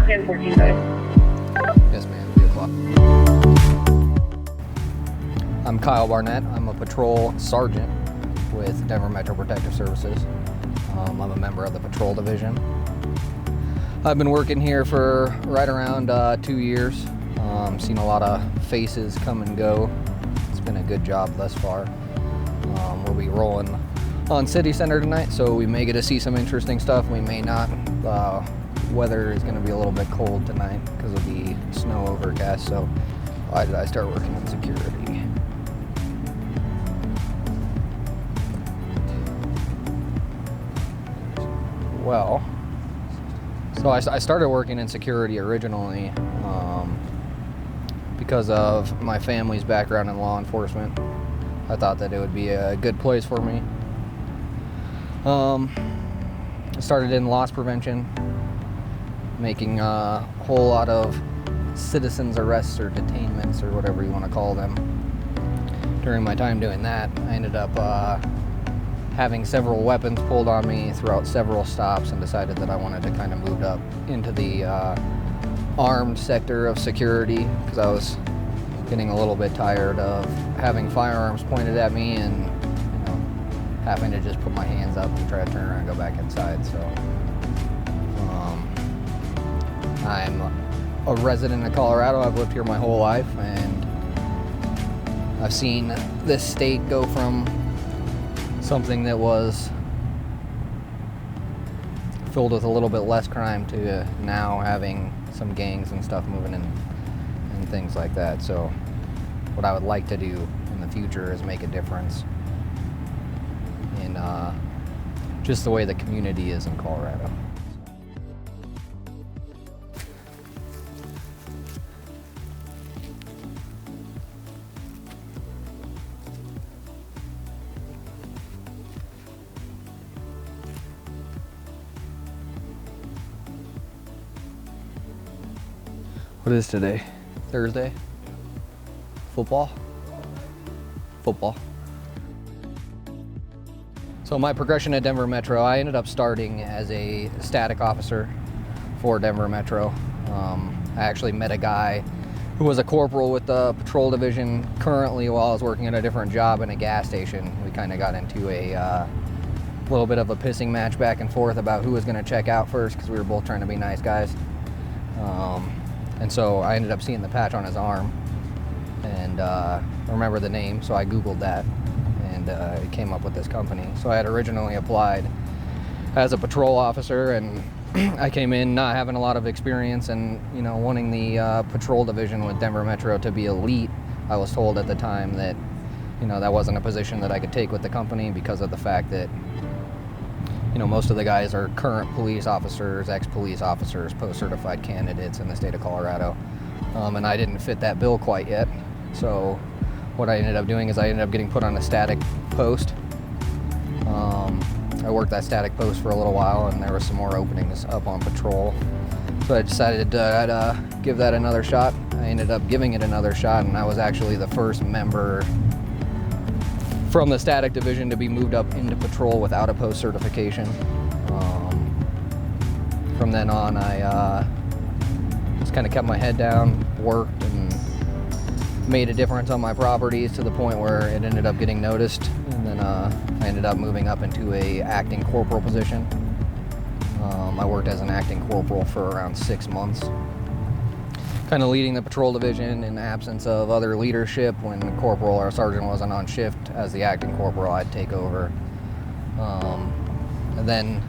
1014 guys. Yes, ma'am. Be o'clock. I'm Kyle Barnett. I'm a patrol sergeant with Denver Metro Protective Services. I'm a member of the patrol division. I've been working here for right around 2 years. Seen a lot of faces come and go. It's been a good job thus far. We'll be rolling on City Center tonight, so we may get to see some interesting stuff. We may not. Weather is going to be a little bit cold tonight because of the snow overcast, so why did I start working in security? Well, so I started working in security originally because of my family's background in law enforcement. I thought that it would be a good place for me. I started in loss prevention, making a whole lot of citizens arrests or detainments or whatever you want to call them. During my time doing that, I ended up having several weapons pulled on me throughout several stops and decided that I wanted to kind of move up into the armed sector of security because I was getting a little bit tired of having firearms pointed at me and having to just put my hands up and try to turn around and go back inside. So I'm a resident of Colorado. I've lived here my whole life, and I've seen this state go from something that was filled with a little bit less crime to now having some gangs and stuff moving in and things like that. So what I would like to do in the future is make a difference in just the way the community is in Colorado. What is today? Thursday? Football? Football. So my progression at Denver Metro, I ended up starting as a static officer for Denver Metro. I actually met a guy who was a corporal with the patrol division currently while I was working at a different job in a gas station. We kind of got into a little bit of a pissing match back and forth about who was going to check out first because we were both trying to be nice guys. And so I ended up seeing the patch on his arm and remember the name, so I Googled that and it came up with this company. So I had originally applied as a patrol officer, and I came in not having a lot of experience and wanting the patrol division with Denver Metro to be elite. I was told at the time that that wasn't a position that I could take with the company because of the fact that most of the guys are current police officers, ex-police officers, post-certified candidates in the state of Colorado. And I didn't fit that bill quite yet. So what I ended up doing is I ended up getting put on a static post. I worked that static post for a little while, and there were some more openings up on patrol. So I decided I'd give that another shot. I ended up giving it another shot, and I was actually the first member from the static division to be moved up into patrol without a post certification. From then on, I just kind of kept my head down, worked, and made a difference on my properties to the point where it ended up getting noticed. And then I ended up moving up into a acting corporal position. I worked as an acting corporal for around 6 months, kind of leading the patrol division in the absence of other leadership. When the corporal or sergeant wasn't on shift, as the acting corporal, I'd take over. And then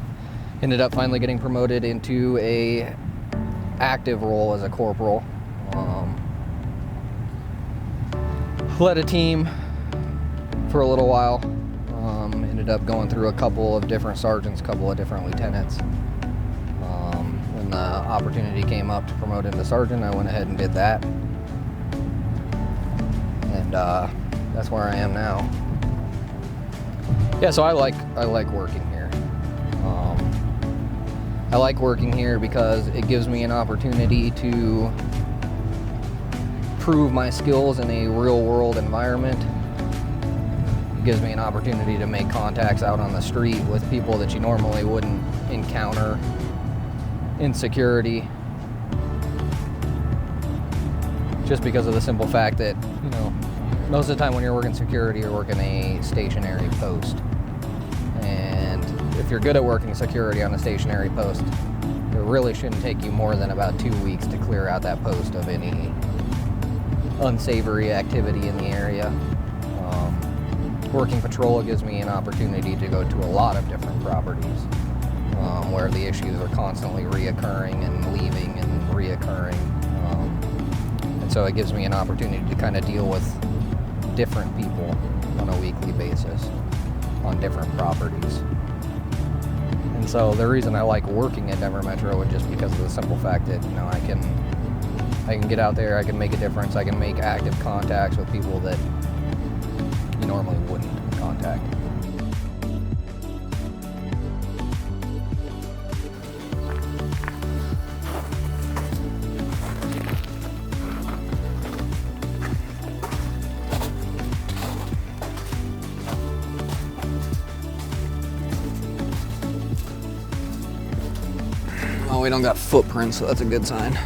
ended up finally getting promoted into a active role as a corporal. Led a team for a little while. Ended up going through a couple of different sergeants, a couple of different lieutenants. When the opportunity came up to promote into sergeant, I went ahead and did that. And that's where I am now. Yeah, so I like working here. I like working here because it gives me an opportunity to prove my skills in a real world environment. It gives me an opportunity to make contacts out on the street with people that you normally wouldn't encounter in security. just because of the simple fact that, you know, most of the time when you're working security, you're working a stationary post. And if you're good at working security on a stationary post, it really shouldn't take you more than about 2 weeks to clear out that post of any unsavory activity in the area. Working patrol gives me an opportunity to go to a lot of different properties where the issues are constantly reoccurring and leaving and reoccurring. And so it gives me an opportunity to kind of deal with different people on a weekly basis on different properties. And so the reason I like working at Denver Metro is just because of the simple fact that, you know, I can get out there, I can make a difference, I can make active contacts with people that you normally wouldn't contact. Well, we don't got footprints, so that's a good sign.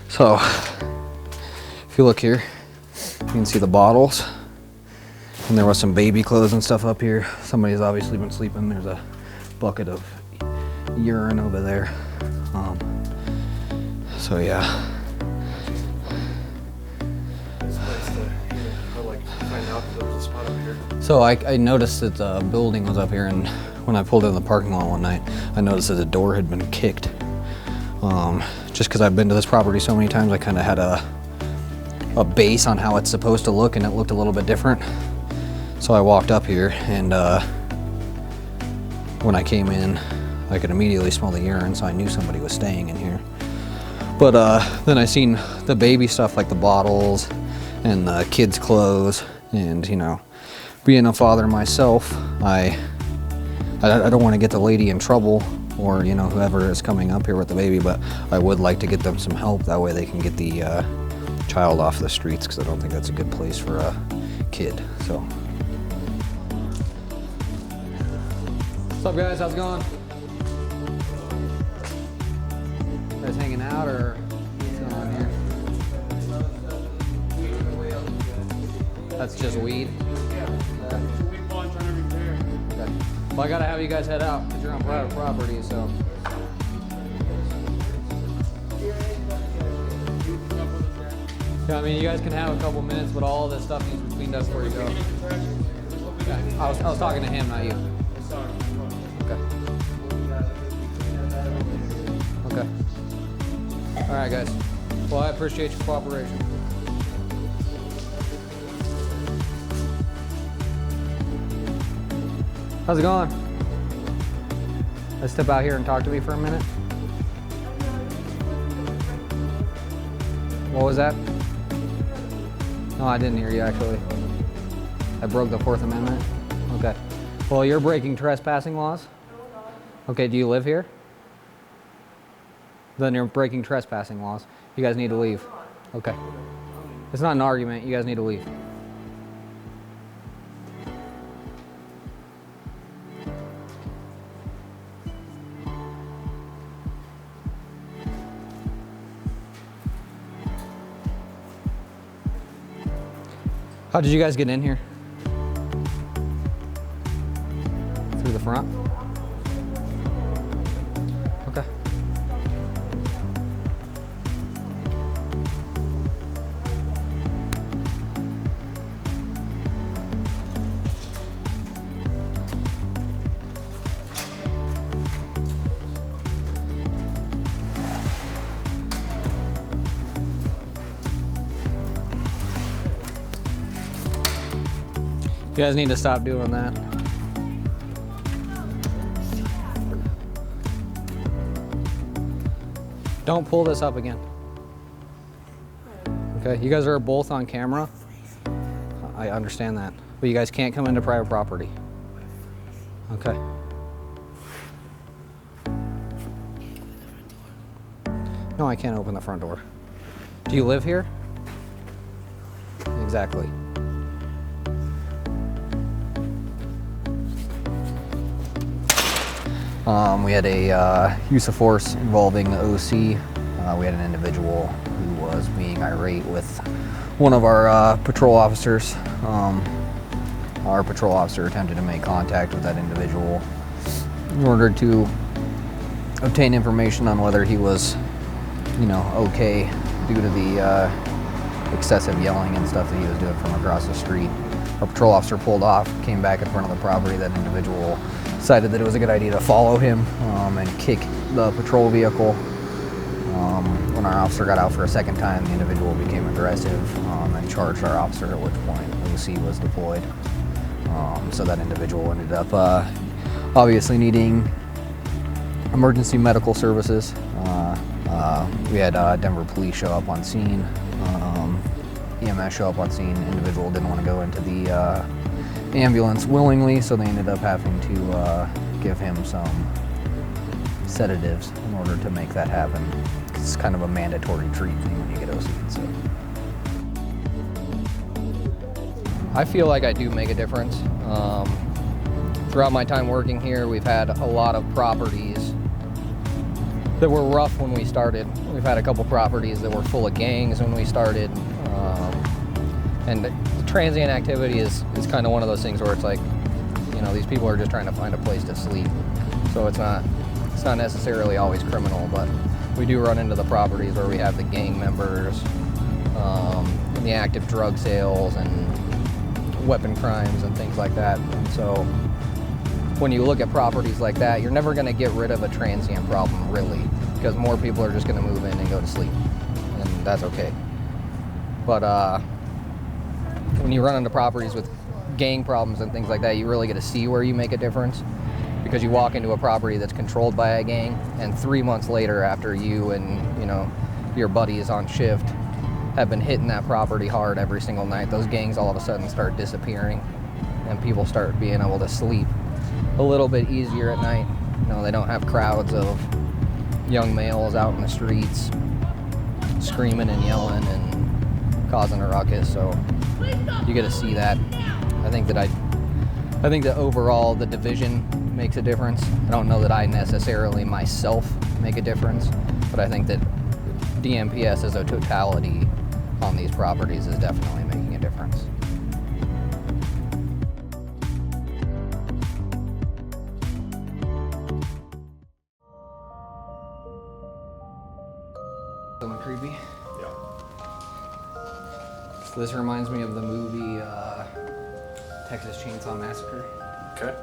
So, if you look here, you can see the bottles. And there was some baby clothes and stuff up here. Somebody's obviously been sleeping. There's a bucket of urine over there. So yeah. So I noticed that the building was up here, and when I pulled in the parking lot one night, I noticed that the door had been kicked. Just because I've been to this property so many times, I kind of had a base on how it's supposed to look, and it looked a little bit different. So I walked up here, and when I came in, I could immediately smell the urine, so I knew somebody was staying in here. But then I seen the baby stuff, like the bottles and the kids' clothes, and you know, being a father myself, I don't want to get the lady in trouble, or you know, whoever is coming up here with the baby, but I would like to get them some help. That way they can get the child off the streets, because I don't think that's a good place for a kid. So, what's up, guys? How's it going? You guys hanging out, or what's going on here? That's just weed. Okay. Okay. Well, I gotta have you guys head out because you're on private property, so. Yeah, I mean, you guys can have a couple minutes, but all this stuff needs to be cleaned up before you go. Okay. I was talking to him, not you. Okay. Okay. All right, guys. Well, I appreciate your cooperation. How's it going? Let's step out here and talk to me for a minute. What was that? No, I didn't hear you, actually. I broke the Fourth Amendment? Okay. Well, you're breaking trespassing laws? Okay, do you live here? Then you're breaking trespassing laws. You guys need to leave. Okay. It's not an argument. You guys need to leave. How did you guys get in here? Through the front? Okay. You guys need to stop doing that. Don't pull this up again. Okay, you guys are both on camera. I understand that, but you guys can't come into private property. Okay. No, I can't open the front door. Do you live here? Exactly. We had a use of force involving the OC. We had an individual who was being irate with one of our patrol officers. Our patrol officer attempted to make contact with that individual in order to obtain information on whether he was, okay due to the excessive yelling and stuff that he was doing from across the street. Our patrol officer pulled off, came back in front of the property. That individual decided that it was a good idea to follow him and kick the patrol vehicle. When our officer got out for a second time, the individual became aggressive and charged our officer, at which point OC was deployed. So that individual ended up obviously needing emergency medical services. We had Denver police show up on scene, EMS show up on scene. Individual didn't want to go into the ambulance willingly, so they ended up having to give him some sedatives in order to make that happen. It's kind of a mandatory treat thing when you get OC'd. So I feel like I do make a difference. Throughout my time working here, we've had a lot of properties that were rough when we started. We've had a couple properties that were full of gangs when we started. And the transient activity is kind of one of those things where it's like, these people are just trying to find a place to sleep. So it's not necessarily always criminal, but we do run into the properties where we have the gang members, and the active drug sales and weapon crimes and things like that. And so when you look at properties like that, you're never going to get rid of a transient problem, really, because more people are just going to move in and go to sleep, and that's okay. But when you run into properties with gang problems and things like that, you really get to see where you make a difference, because you walk into a property that's controlled by a gang, and 3 months later, after you and your buddies on shift have been hitting that property hard every single night, those gangs all of a sudden start disappearing, and people start being able to sleep a little bit easier at night. They don't have crowds of young males out in the streets screaming and yelling and causing a ruckus. So you get to see that. I think that overall the division makes a difference. I don't know that I necessarily myself make a difference, but I think that DMPS as a totality on these properties is definitely making a difference. Something creepy? Yeah. So this reminds me of the movie Texas Chainsaw Massacre. Okay.